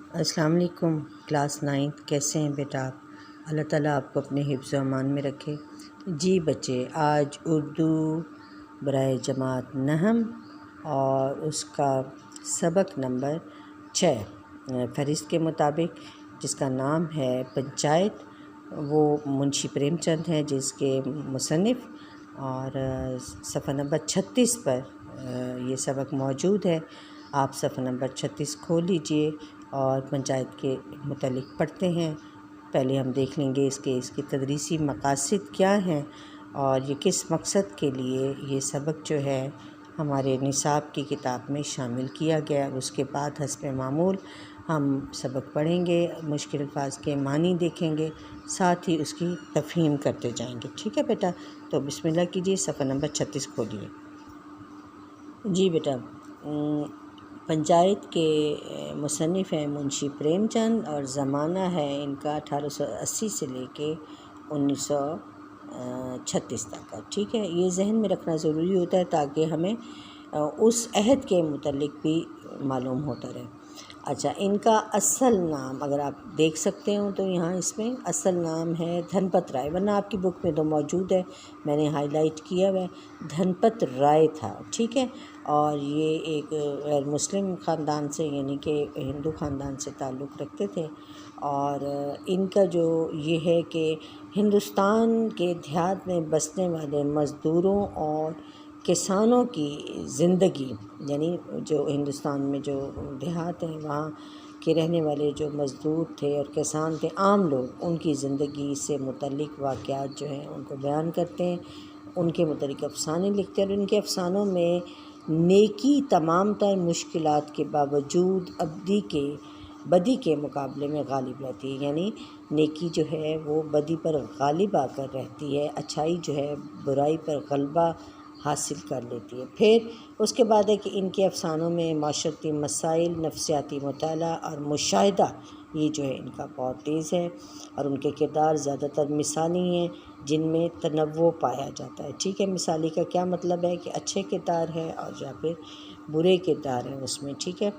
السلام علیکم کلاس 9 کیسے ہیں بیٹا آپ؟ اللہ تعالیٰ آپ کو اپنے حفظ و امان میں رکھے۔ جی بچے، آج اردو برائے جماعت نہم اور اس کا سبق نمبر 6 فہرست کے مطابق، جس کا نام ہے پنچایت، وہ منشی پریم چند ہیں جس کے مصنف، اور صفحہ نمبر 36 پر یہ سبق موجود ہے۔ آپ صفحہ نمبر 36 کھول لیجئے اور پنچایت کے متعلق پڑھتے ہیں۔ پہلے ہم دیکھ لیں گے اس کی تدریسی مقاصد کیا ہیں اور یہ کس مقصد کے لیے یہ سبق جو ہے ہمارے نصاب کی کتاب میں شامل کیا گیا۔ اس کے بعد حسب معمول ہم سبق پڑھیں گے، مشکل الفاظ کے معنی دیکھیں گے، ساتھ ہی اس کی تفہیم کرتے جائیں گے۔ ٹھیک ہے بیٹا، تو بسم اللہ کیجیے، صفحہ نمبر 36 کھولیے۔ جی بیٹا، پنچایت کے مصنف ہیں منشی پریم چند اور زمانہ ہے ان کا 1880 سے لے کے 1936 تک کا۔ ٹھیک ہے، یہ ذہن میں رکھنا ضروری ہوتا ہے تاکہ ہمیں اس عہد کے متعلق بھی معلوم ہوتا رہے۔ اچھا، ان کا اصل نام اگر آپ دیکھ سکتے ہوں تو یہاں اس میں اصل نام ہے دھنپت رائے، ورنہ آپ کی بک میں تو موجود ہے، میں نے ہائی لائٹ کیا ہوا ہے، دھنپت رائے تھا۔ ٹھیک ہے، اور یہ ایک غیر مسلم خاندان سے، یعنی کہ ہندو خاندان سے تعلق رکھتے تھے، اور ان کا جو یہ ہے کہ ہندوستان کے دیہات میں بسنے والے مزدوروں اور کسانوں کی زندگی، یعنی جو ہندوستان میں جو دیہات ہیں وہاں کے رہنے والے جو مزدور تھے اور کسان تھے، عام لوگ، ان کی زندگی سے متعلق واقعات جو ہیں ان کو بیان کرتے ہیں، ان کے متعلق افسانے لکھتے ہیں، اور ان کے افسانوں میں نیکی تمام تر مشکلات کے باوجود بدی کے مقابلے میں غالب رہتی ہے، یعنی نیکی جو ہے وہ بدی پر غالب آ کر رہتی ہے، اچھائی جو ہے برائی پر غلبہ حاصل کر لیتی ہے۔ پھر اس کے بعد ہے کہ ان کے افسانوں میں معاشرتی مسائل، نفسیاتی مطالعہ اور مشاہدہ، یہ جو ہے ان کا بہت تیز ہے، اور ان کے کردار زیادہ تر مثالی ہیں جن میں تنوع پایا جاتا ہے۔ ٹھیک ہے، مثالی کا کیا مطلب ہے کہ اچھے کردار ہے اور یا پھر برے کردار ہیں اس میں۔ ٹھیک ہے،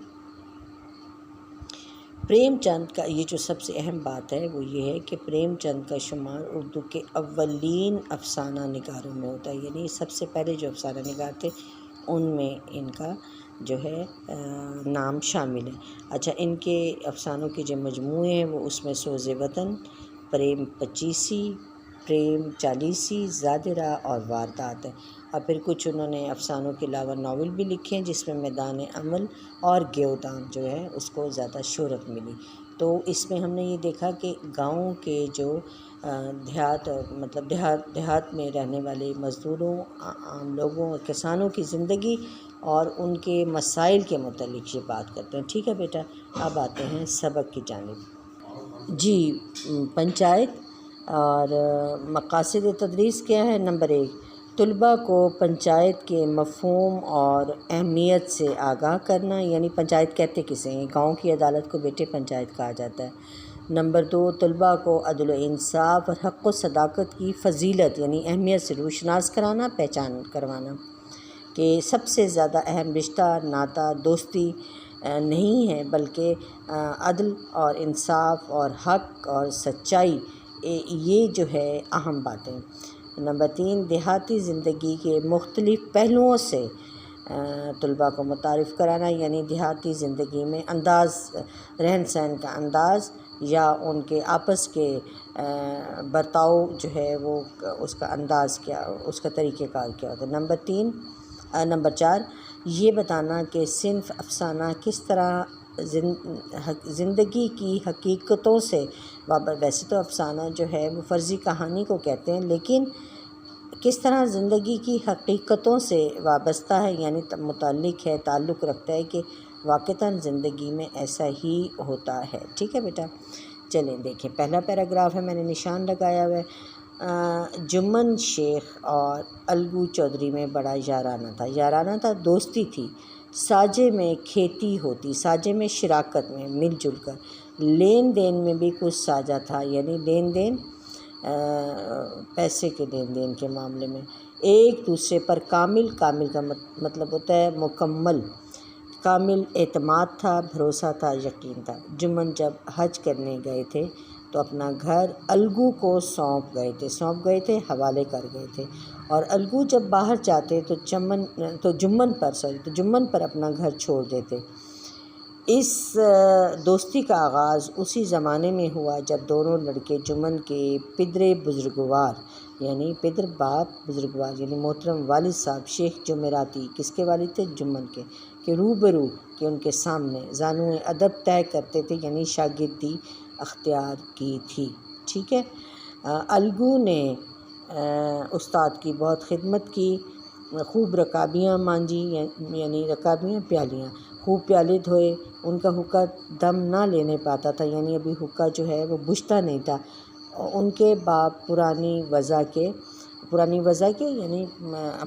پریم چند کا یہ جو سب سے اہم بات ہے وہ یہ ہے کہ پریم چند کا شمار اردو کے اولین افسانہ نگاروں میں ہوتا ہے، یعنی سب سے پہلے جو افسانہ نگار تھے ان میں ان کا جو ہے نام شامل ہے۔ اچھا، ان کے افسانوں کے جو مجموعے ہیں وہ اس میں سوز وطن، پریم پچیسی، پریم چالیسی، زادرہ اور واردات ہیں، اور پھر کچھ انہوں نے افسانوں کے علاوہ ناول بھی لکھے ہیں جس میں میدان عمل اور گیودان جو ہے اس کو زیادہ شہرت ملی۔ تو اس میں ہم نے یہ دیکھا کہ گاؤں کے جو دیہات میں رہنے والے مزدوروں، عام لوگوں اور کسانوں کی زندگی اور ان کے مسائل کے متعلق یہ بات کرتے ہیں۔ ٹھیک ہے بیٹا، اب آتے ہیں سبق کی جانب۔ جی، پنچایت اور مقاصد تدریس کیا ہے؟ نمبر 1، طلباء کو پنچایت کے مفہوم اور اہمیت سے آگاہ کرنا، یعنی پنچایت کہتے کسے ہیں؟ گاؤں کی عدالت کو بیٹے پنچایت کہا جاتا ہے۔ نمبر 2، طلباء کو عدل و انصاف اور حق و صداقت کی فضیلت یعنی اہمیت سے روشناس کرانا، پہچان کروانا، کہ سب سے زیادہ اہم رشتہ ناتا دوستی نہیں ہے بلکہ عدل اور انصاف اور حق اور سچائی، یہ جو ہے اہم باتیں۔ نمبر 3، دیہاتی زندگی کے مختلف پہلوؤں سے طلباء کو متعارف کرانا، یعنی دیہاتی زندگی میں رہن سہن کا انداز یا ان کے آپس کے برتاؤ جو ہے وہ اس کا انداز کیا، اس کا طریقہ کار کیا ہوتا ہے۔ نمبر 4، یہ بتانا کہ صنف افسانہ کس طرح زندگی کی حقیقتوں سے ویسے تو افسانہ جو ہے وہ فرضی کہانی کو کہتے ہیں، لیکن کس طرح زندگی کی حقیقتوں سے وابستہ ہے، یعنی متعلق ہے، تعلق رکھتا ہے کہ واقعتاً زندگی میں ایسا ہی ہوتا ہے۔ ٹھیک ہے بیٹا، چلیں دیکھیں، پہلا پیراگراف ہے، میں نے نشان لگایا ہوا ہے۔ جمن شیخ اور الگو چودھری میں بڑا یارانہ تھا، دوستی تھی، ساجے میں کھیتی ہوتی، ساجے میں شراکت میں مل جل کر، لین دین میں بھی کچھ ساجہ تھا، یعنی لین دین پیسے کے لین دین کے معاملے میں ایک دوسرے پر کامل کا مطلب ہوتا ہے مکمل کامل اعتماد تھا، بھروسہ تھا، یقین تھا۔ جمن جب حج کرنے گئے تھے تو اپنا گھر الگو کو سونپ گئے تھے، حوالے کر گئے تھے، اور الگو جب باہر جاتے تو جمن پر اپنا گھر چھوڑ دیتے۔ اس دوستی کا آغاز اسی زمانے میں ہوا جب دونوں لڑکے جمن کے پدر بزرگوار یعنی پدر باپ بزرگوار یعنی محترم والد صاحب شیخ جمعراتی، کس کے والد تھے؟ جمن کے روبرو کہ ان کے سامنے زانو ادب طے کرتے تھے، یعنی شاگردی اختیار کی تھی۔ ٹھیک ہے۔ الگو نے استاد کی بہت خدمت کی، خوب رکابیاں مانجی، یعنی رکابیاں پیالیاں، خوب پیالے دھوئے۔ ان کا حقہ دم نہ لینے پاتا تھا، یعنی ابھی حقہ جو ہے وہ بجھتا نہیں تھا۔ ان کے باپ پرانی وضع کے یعنی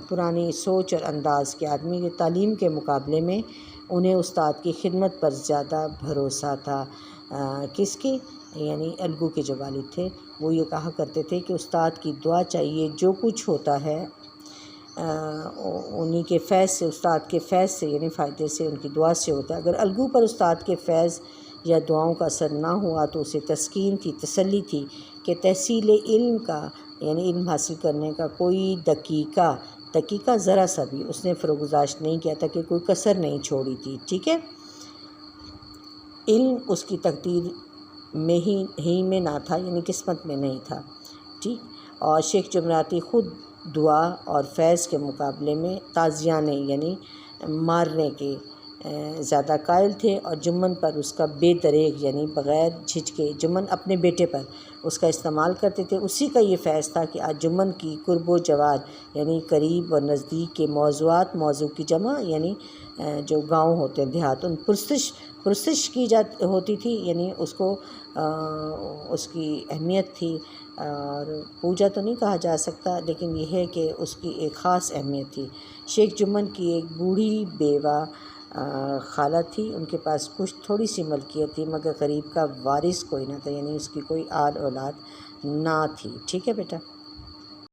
پرانی سوچ اور انداز کے آدمی کے تعلیم کے مقابلے میں انہیں استاد کی خدمت پر زیادہ بھروسہ تھا۔ کس کی؟ یعنی الگو کے جو والد تھے وہ یہ کہا کرتے تھے کہ استاد کی دعا چاہیے، جو کچھ ہوتا ہے انہی کے فیض سے، استاد کے فیض سے یعنی فائدے سے، ان کی دعا سے ہوتا ہے۔ اگر الگو پر استاد کے فیض یا دعاؤں کا اثر نہ ہوا تو اسے تسکین تھی، تسلی تھی کہ تحصیل علم کا یعنی علم حاصل کرنے کا کوئی دقیقہ ذرا سا بھی اس نے فروگزاشت نہیں کیا تھا، کہ کوئی کسر نہیں چھوڑی تھی۔ ٹھیک ہے۔ علم اس کی تقدیر میں ہی میں نہ تھا، یعنی قسمت میں نہیں تھا۔ ٹھیک۔ اور شیخ جمعراتی خود دعا اور فیض کے مقابلے میں تازیانے یعنی مارنے کے زیادہ قائل تھے، اور جمن پر اس کا بے دریغ یعنی بغیر جھجکے جمن اپنے بیٹے پر اس کا استعمال کرتے تھے۔ اسی کا یہ فیض تھا کہ آج جمن کی قرب و جوار یعنی قریب و نزدیک کے موضوع کی جمع یعنی جو گاؤں ہوتے ہیں، دیہات، ان پرستش کی ہوتی تھی، یعنی اس کو اس کی اہمیت تھی، اور پوجا تو نہیں کہا جا سکتا، لیکن یہ ہے کہ اس کی ایک خاص اہمیت تھی۔ شیخ جمن کی ایک بوڑھی بیوہ خالہ تھی، ان کے پاس کچھ تھوڑی سی ملکیت تھی، مگر غریب کا وارث کوئی نہ تھا، یعنی اس کی کوئی آل اولاد نہ تھی۔ ٹھیک ہے بیٹا۔